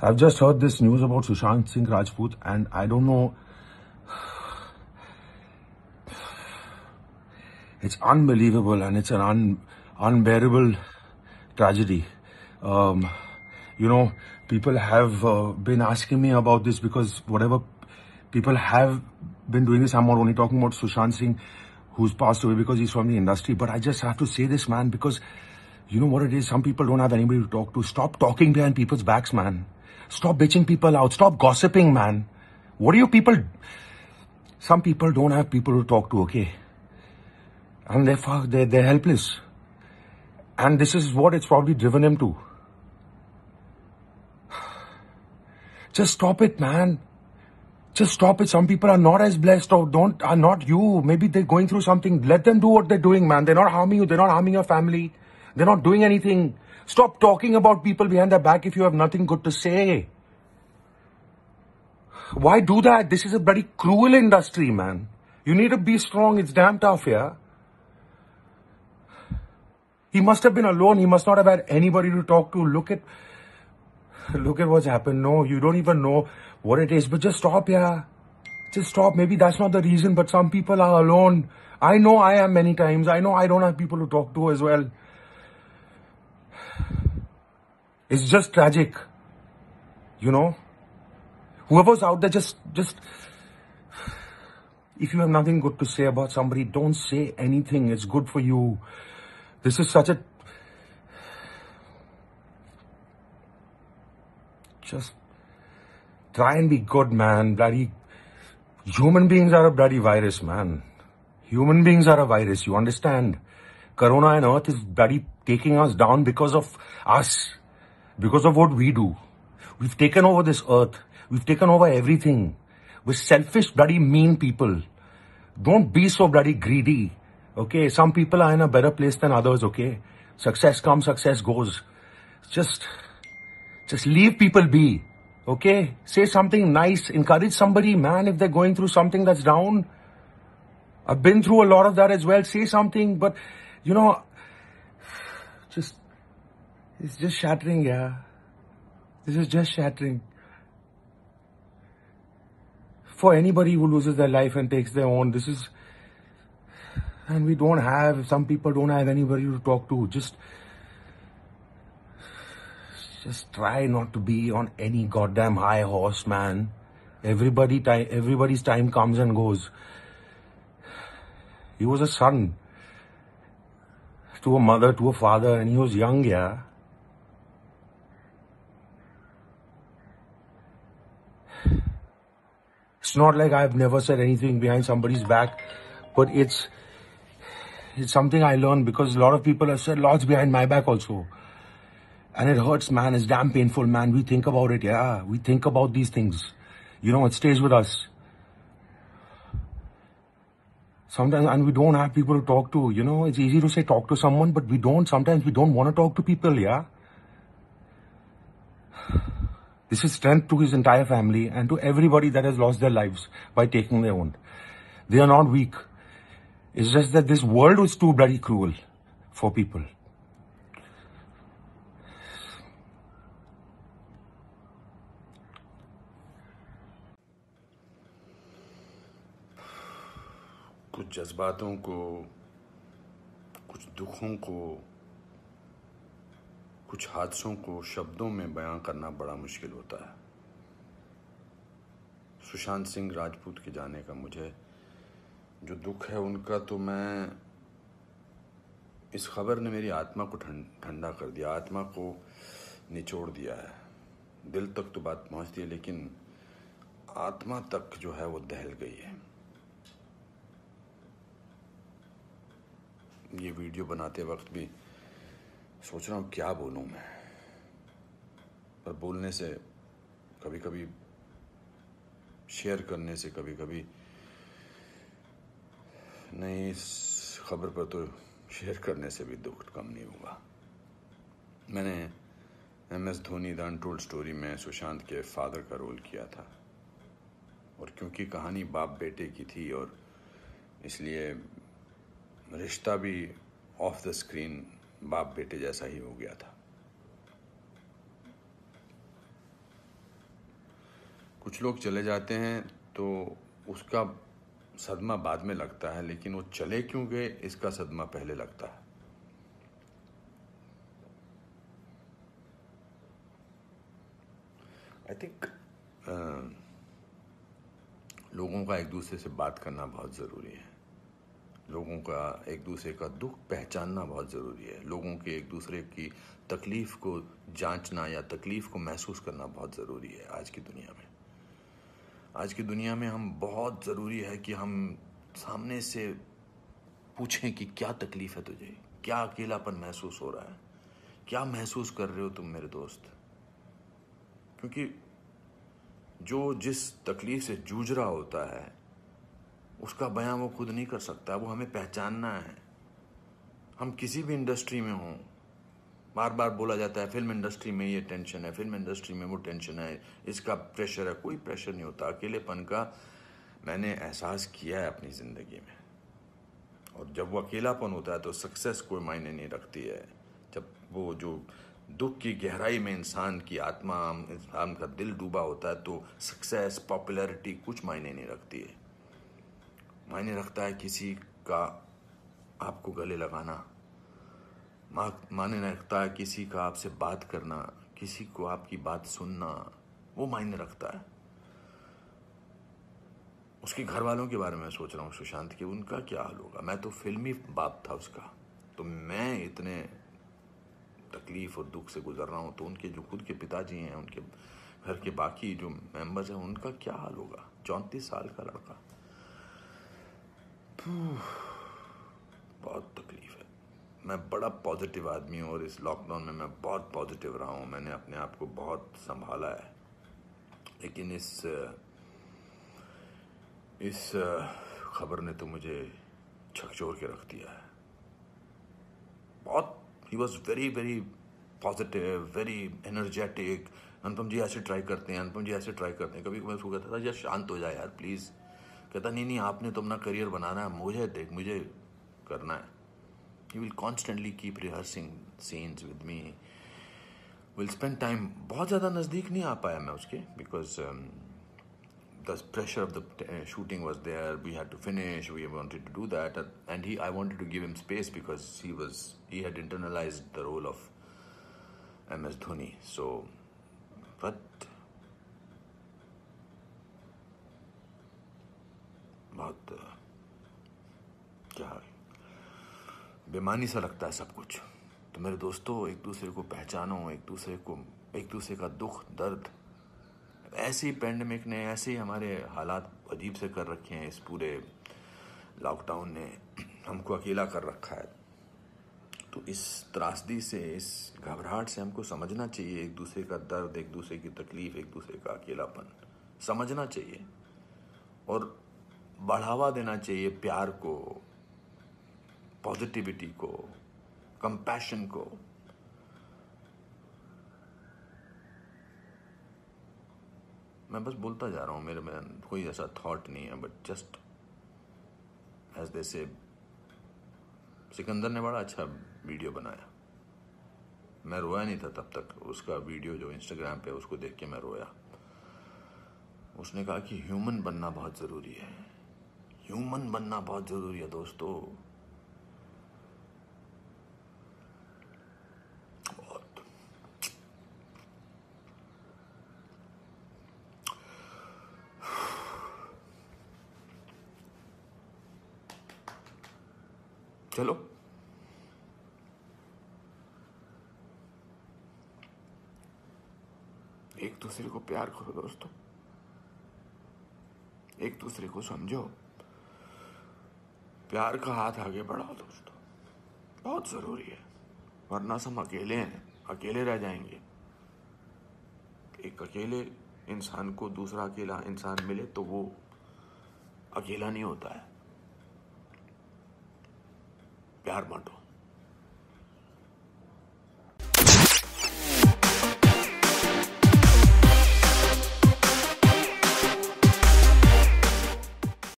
I've just heard this news about Sushant Singh Rajput, and I don't know. It's unbelievable, and it's an unbearable tragedy. Um, People have been asking me about this because whatever people have been doing this, I'm not only talking about Sushant Singh, who's passed away because he's from the industry, but I just have to say this, man, because you know what it is? Some people don't have anybody to talk to. Stop talking behind people's backs, man. Stop bitching people out. Stop gossiping, man. What do you people... Some people don't have people to talk to, okay? And they're helpless. And this is what it's probably driven him to. Just stop it, man. Just stop it. Some people are not as blessed or are not you. Maybe they're going through something. Let them do what they're doing, man. They're not harming you. They're not harming your family. They're not doing anything. Stop talking about people behind their back if you have nothing good to say. Why do that? This is a bloody cruel industry, man. You need to be strong. It's damn tough, yeah? He must have been alone. He must not have had anybody to talk to. Look at what's happened. No, you don't even know what it is. But just stop, yeah. Just stop. Maybe that's not the reason, but some people are alone. I know I am many times. I know I don't have people to talk to as well. It's just tragic. You know? Whoever's out there, just... If you have nothing good to say about somebody, don't say anything. It's good for you. This is such a... Just try and be good, man. Bloody... Human beings are a bloody virus, man. Human beings are a virus, you understand? Corona and Earth is bloody taking us down because of us. Because of what we do. We've taken over this earth. We've taken over everything. We're selfish, bloody mean people. Don't be so bloody greedy. Okay? Some people are in a better place than others, okay? Success comes, success goes. Just leave people be. Okay? Say something nice. Encourage somebody, man, if they're going through something that's down. I've been through a lot of that as well. Say something, but, you know, it's just shattering, yeah. This is just shattering. For anybody who loses their life and takes their own, this is... And we don't have, some people don't have anybody to talk to. Just try not to be on any goddamn high horse, man. Everybody's time comes and goes. He was a son to a mother, to a father, and he was young, yeah. It's not like I've never said anything behind somebody's back, but it's something I learned because a lot of people have said lots behind my back also. And it hurts, man. It's damn painful, man. We think about it, yeah. We think about these things. You know, it stays with us. Sometimes, and we don't have people to talk to. You know, it's easy to say talk to someone, but we don't. Sometimes we don't want to talk to people, yeah. This is strength to his entire family and to everybody that has lost their lives by taking their own. They are not weak. It's just that this world is too bloody cruel for people. कुछ जज्बातों को, कुछ दुखों को, कुछ हादसों को शब्दों में बयां करना बड़ा मुश्किल होता है। सुशांत सिंह राजपूत के जाने का मुझे जो दुख है उनका, तो मैं इस खबर ने मेरी आत्मा को ठंडा कर दिया, आत्मा को निचोड़ दिया है। दिल तक तो बात पहुंचती है, लेकिन आत्मा तक जो है वो दहल गई है। ये वीडियो बनाते वक्त भी सोच रहा हूँ क्या बोलूँ मैं, पर बोलने से कभी कभी, शेयर करने से कभी कभी नहीं, इस खबर पर तो शेयर करने से भी दुख कम नहीं हुआ। मैंने MS Dhoni the untold story में सुशांत के फादर का रोल किया था, और क्योंकि कहानी बाप बेटे की थी और इसलिए रिश्ता भी ऑफ द स्क्रीन बाप बेटे जैसा ही हो गया था। कुछ लोग चले जाते हैं तो उसका सदमा बाद में लगता है, लेकिन वो चले क्यों गए इसका सदमा पहले लगता है। आई थिंक लोगों का एक दूसरे से बात करना बहुत ज़रूरी है। लोगों का एक दूसरे का दुख पहचानना बहुत ज़रूरी है। लोगों के एक दूसरे की तकलीफ़ को जांचना या तकलीफ़ को महसूस करना बहुत ज़रूरी है आज की दुनिया में। आज की दुनिया में हम बहुत ज़रूरी है कि हम सामने से पूछें कि क्या तकलीफ़ है तुझे, क्या अकेलापन महसूस हो रहा है, क्या महसूस कर रहे हो तुम मेरे दोस्त। क्योंकि जो जिस तकलीफ़ से जूझ रहा होता है उसका बयां वो खुद नहीं कर सकता, वो हमें पहचानना है। हम किसी भी इंडस्ट्री में हों, बार बार बोला जाता है फिल्म इंडस्ट्री में ये टेंशन है, फिल्म इंडस्ट्री में वो टेंशन है, इसका प्रेशर है। कोई प्रेशर नहीं होता। अकेलेपन का मैंने एहसास किया है अपनी ज़िंदगी में। और जब वो अकेलापन होता है तो सक्सेस कोई मायने नहीं रखती है। जब वो जो दुख की गहराई में इंसान की आत्मा, इंसान का दिल डूबा होता है तो सक्सेस, पॉपुलैरिटी कुछ मायने नहीं रखती है। मायने रखता है किसी का आपको गले लगाना, मायने रखता है किसी का आपसे बात करना, किसी को आपकी बात सुनना, वो मायने रखता है। उसके घर वालों के बारे में सोच रहा हूँ सुशांत के, उनका क्या हाल होगा। मैं तो फिल्मी बाप था उसका, तो मैं इतने तकलीफ और दुख से गुजर रहा हूँ, तो उनके जो खुद के पिताजी हैं, उनके घर के बाकी जो मेंबर्स हैं, उनका क्या हाल होगा। 34 साल का लड़का, बहुत तकलीफ है। मैं बड़ा पॉजिटिव आदमी हूँ और इस लॉकडाउन में मैं बहुत पॉजिटिव रहा हूँ। मैंने अपने आप को बहुत संभाला है, लेकिन इस खबर ने तो मुझे झकझोर के रख दिया है। बहुत ही was very very positive, very energetic. Anupam ji ऐसे ट्राई करते हैं, अनुपम जी ऐसे ट्राई करते हैं। कभी मैं उसको कहता था यार शांत हो जाए यार प्लीज़। कहता नहीं आपने तो अपना करियर बनाना है, मुझे देख, मुझे करना है। He will constantly keep rehearsing scenes with me, will spend time. बहुत ज़्यादा नज़दीक नहीं आ पाया मैं उसके, because the pressure of the shooting was there. We had to finish. We wanted to do that, and I wanted to give him space because he had internalized the role of MS Dhoni. So, but बहुत क्या बेमानी सा लगता है सब कुछ। तो मेरे दोस्तों, एक दूसरे को पहचानो, एक दूसरे का दुख दर्द। ऐसे ही पैंडेमिक ने, ऐसे ही हमारे हालात अजीब से कर रखे हैं। इस पूरे लॉकडाउन ने हमको अकेला कर रखा है। तो इस त्रासदी से, इस घबराहट से हमको समझना चाहिए एक दूसरे का दर्द, एक दूसरे की तकलीफ, एक दूसरे का अकेलापन समझना चाहिए और बढ़ावा देना चाहिए प्यार को, पॉजिटिविटी को, कंपैशन को। मैं बस बोलता जा रहा हूँ, मेरे में कोई ऐसा थॉट नहीं है, बट जस्ट एज दे से। सिकंदर ने बड़ा अच्छा वीडियो बनाया, मैं रोया नहीं था तब तक। उसका वीडियो जो इंस्टाग्राम पे, उसको देख के मैं रोया। उसने कहा कि ह्यूमन बनना बहुत ज़रूरी है, ह्यूमन बनना बहुत ज़रूरी है दोस्तों। बहुत चलो, एक दूसरे को प्यार करो दोस्तों, एक दूसरे को समझो, प्यार का हाथ आगे बढ़ाओ दोस्तों, बहुत जरूरी है। वरना हम अकेले हैं, अकेले रह जाएंगे। एक अकेले इंसान को दूसरा अकेला इंसान मिले तो वो अकेला नहीं होता है। प्यार बांटो।